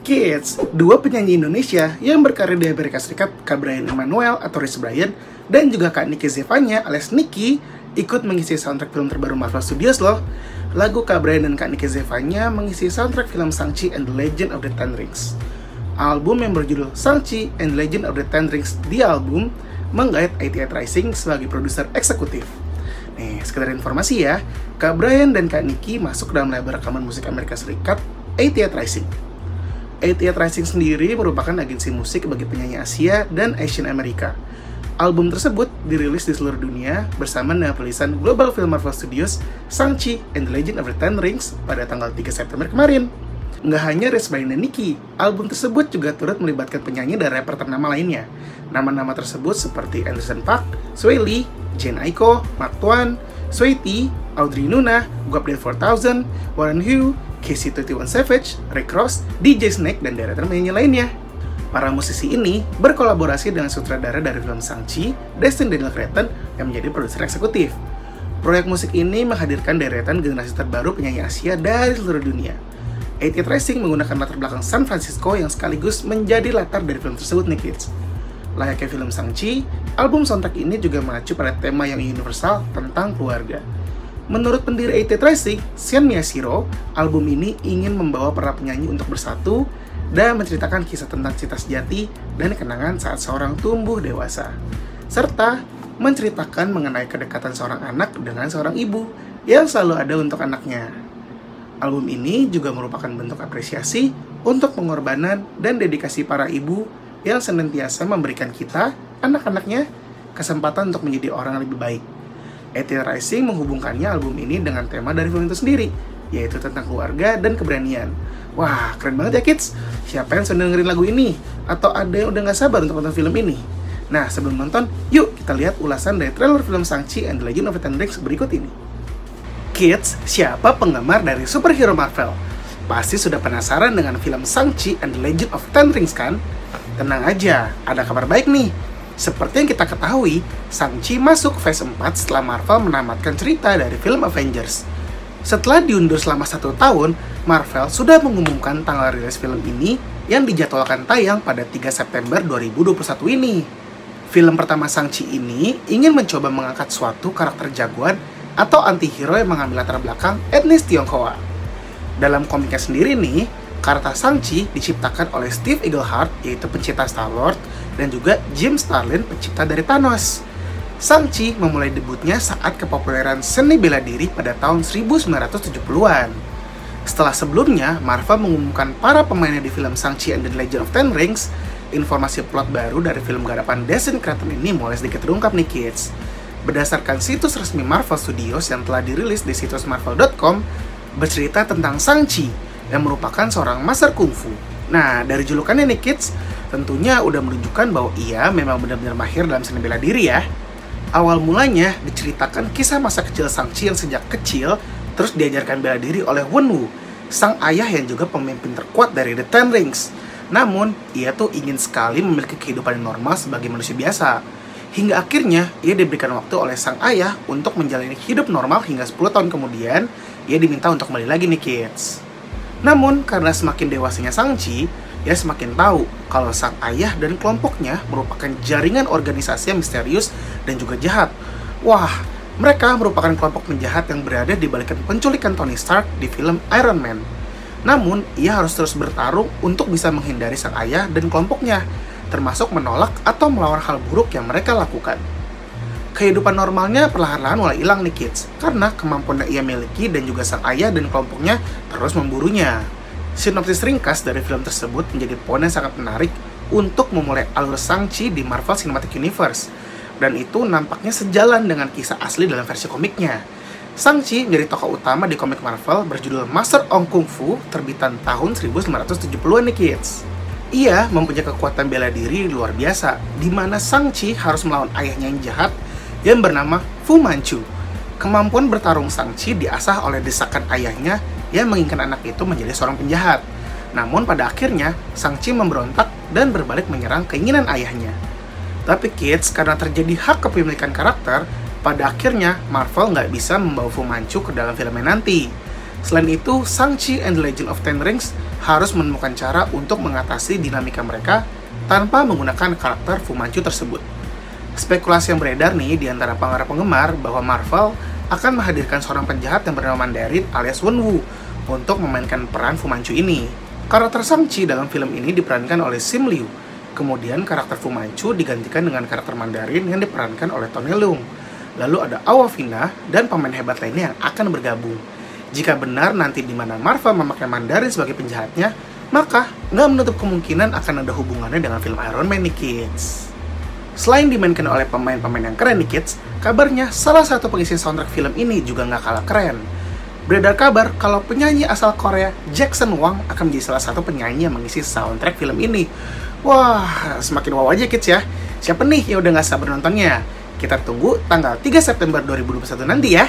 Kids, dua penyanyi Indonesia yang berkarir di Amerika Serikat, Kak Brian Emmanuel atau Rich Brian, dan juga Kak Niki Zevanya alias Niki, ikut mengisi soundtrack film terbaru Marvel Studios loh. Lagu Kak Brian dan Kak Niki Zevanya mengisi soundtrack film Shang-Chi and the Legend of the Ten Rings. Album yang berjudul Shang-Chi and the Legend of the Ten Rings, The Album, menggait 88 Rising sebagai produser eksekutif. Nih, sekedar informasi ya, Kak Brian dan Kak Niki masuk dalam label rekaman musik Amerika Serikat, 88 Rising. 88 Rising sendiri merupakan agensi musik bagi penyanyi Asia dan Asian Amerika. Album tersebut dirilis di seluruh dunia bersama nama tulisan Global Film Marvel Studios Shang-Chi and the Legend of the Ten Rings pada tanggal 3 September kemarin. Nggak hanya Rich Brian dan Niki, album tersebut juga turut melibatkan penyanyi dan rapper ternama lainnya. Nama-nama tersebut seperti Anderson .Paak, Swae Lee, Jhené Aiko, Mark Tuan, Swae T, Audrey Nuna, Guap 4000, Warren Hu, KC21 Savage, Rick Ross, DJ Snake, dan deretan penyanyi lainnya. Para musisi ini berkolaborasi dengan sutradara dari film Shang-Chi, Destin Daniel Cretton, yang menjadi produser eksekutif. Proyek musik ini menghadirkan deretan generasi terbaru penyanyi Asia dari seluruh dunia. 88 Rising menggunakan latar belakang San Francisco yang sekaligus menjadi latar dari film tersebut nih kids. Layaknya film Shang-Chi, album soundtrack ini juga mengacu pada tema yang universal tentang keluarga. Menurut pendiri 88 Rising, Sean Miyashiro, album ini ingin membawa para penyanyi untuk bersatu dan menceritakan kisah tentang cinta sejati dan kenangan saat seorang tumbuh dewasa, serta menceritakan mengenai kedekatan seorang anak dengan seorang ibu yang selalu ada untuk anaknya. Album ini juga merupakan bentuk apresiasi untuk pengorbanan dan dedikasi para ibu yang senantiasa memberikan kita, anak-anaknya, kesempatan untuk menjadi orang yang lebih baik. 88 Rising menghubungkannya album ini dengan tema dari film itu sendiri, yaitu tentang keluarga dan keberanian. Wah, keren banget ya kids. Siapa yang sudah dengerin lagu ini? Atau ada yang udah gak sabar untuk nonton film ini? Nah, sebelum nonton, yuk kita lihat ulasan dari trailer film Shang-Chi and the Legend of the Ten Rings berikut ini. Kids, siapa penggemar dari superhero Marvel? Pasti sudah penasaran dengan film Shang-Chi and the Legend of the Ten Rings kan? Tenang aja, ada kabar baik nih. Seperti yang kita ketahui, Shang-Chi masuk fase 4 setelah Marvel menamatkan cerita dari film Avengers. Setelah diundur selama 1 tahun, Marvel sudah mengumumkan tanggal rilis film ini yang dijadwalkan tayang pada 3 September 2021 ini. Film pertama Shang-Chi ini ingin mencoba mengangkat suatu karakter jagoan atau anti-hero yang mengambil latar belakang etnis Tionghoa. Dalam komiknya sendiri nih, karakter Shang-Chi diciptakan oleh Steve Englehart, yaitu pencipta Star-Lord, dan juga Jim Starlin, pencipta dari Thanos. Shang-Chi memulai debutnya saat kepopuleran seni bela diri pada tahun 1970-an. Setelah sebelumnya, Marvel mengumumkan para pemainnya di film Shang-Chi and the Legend of Ten Rings, informasi plot baru dari film garapan Destin Cretton ini mulai sedikit terungkap nih kids. Berdasarkan situs resmi Marvel Studios yang telah dirilis di situs marvel.com, bercerita tentang Shang-Chi yang merupakan seorang master kungfu. Nah, dari julukannya nih kids, tentunya udah menunjukkan bahwa ia memang benar-benar mahir dalam seni bela diri ya. Awal mulanya diceritakan kisah masa kecil Shang-Chi yang sejak kecil terus diajarkan bela diri oleh Wen Wu, sang ayah yang juga pemimpin terkuat dari The Ten Rings. Namun, ia tuh ingin sekali memiliki kehidupan yang normal sebagai manusia biasa. Hingga akhirnya, ia diberikan waktu oleh sang ayah untuk menjalani hidup normal hingga 10 tahun kemudian, ia diminta untuk kembali lagi nih kids. Namun, karena semakin dewasanya Shang-Chi, ia semakin tahu kalau sang ayah dan kelompoknya merupakan jaringan organisasi yang misterius dan juga jahat. Wah, mereka merupakan kelompok penjahat yang berada di balik penculikan Tony Stark di film Iron Man. Namun, ia harus terus bertarung untuk bisa menghindari sang ayah dan kelompoknya, termasuk menolak atau melawan hal buruk yang mereka lakukan. Kehidupan normalnya perlahan-lahan mulai hilang nih kids, karena kemampuan yang ia miliki dan juga sang ayah dan kelompoknya terus memburunya. Sinopsis ringkas dari film tersebut menjadi poin yang sangat menarik untuk memulai alur Shang-Chi di Marvel Cinematic Universe, dan itu nampaknya sejalan dengan kisah asli dalam versi komiknya. Shang-Chi menjadi tokoh utama di komik Marvel berjudul Master of Kung Fu terbitan tahun 1970-an nih kids. Ia mempunyai kekuatan bela diri luar biasa, di mana Shang-Chi harus melawan ayahnya yang jahat yang bernama Fu Manchu. Kemampuan bertarung Shang-Chi diasah oleh desakan ayahnya yang menginginkan anak itu menjadi seorang penjahat. Namun pada akhirnya, Shang-Chi memberontak dan berbalik menyerang keinginan ayahnya. Tapi kids, karena terjadi hak kepemilikan karakter, pada akhirnya Marvel nggak bisa membawa Fu Manchu ke dalam filmnya nanti. Selain itu, Shang-Chi and the Legend of Ten Rings harus menemukan cara untuk mengatasi dinamika mereka tanpa menggunakan karakter Fu Manchu tersebut. Spekulasi yang beredar nih di antara para penggemar bahwa Marvel akan menghadirkan seorang penjahat yang bernama Mandarin alias Wenwu untuk memainkan peran Fu Manchu ini. Karakter Shang-Chi dalam film ini diperankan oleh Simu Liu. Kemudian karakter Fu Manchu digantikan dengan karakter Mandarin yang diperankan oleh Tony Leung. Lalu ada Awkwafina dan pemain hebat lainnya yang akan bergabung. Jika benar nanti di mana Marvel memakai Mandarin sebagai penjahatnya, maka nggak menutup kemungkinan akan ada hubungannya dengan film Iron Man nih kids. Selain dimainkan oleh pemain-pemain yang keren nih kids, kabarnya salah satu pengisi soundtrack film ini juga nggak kalah keren. Beredar kabar kalau penyanyi asal Korea Jackson Wang akan menjadi salah satu penyanyi yang mengisi soundtrack film ini. Wah, semakin wow aja kids ya. Siapa nih yang udah nggak sabar nontonnya? Kita tunggu tanggal 3 September 2021 nanti ya.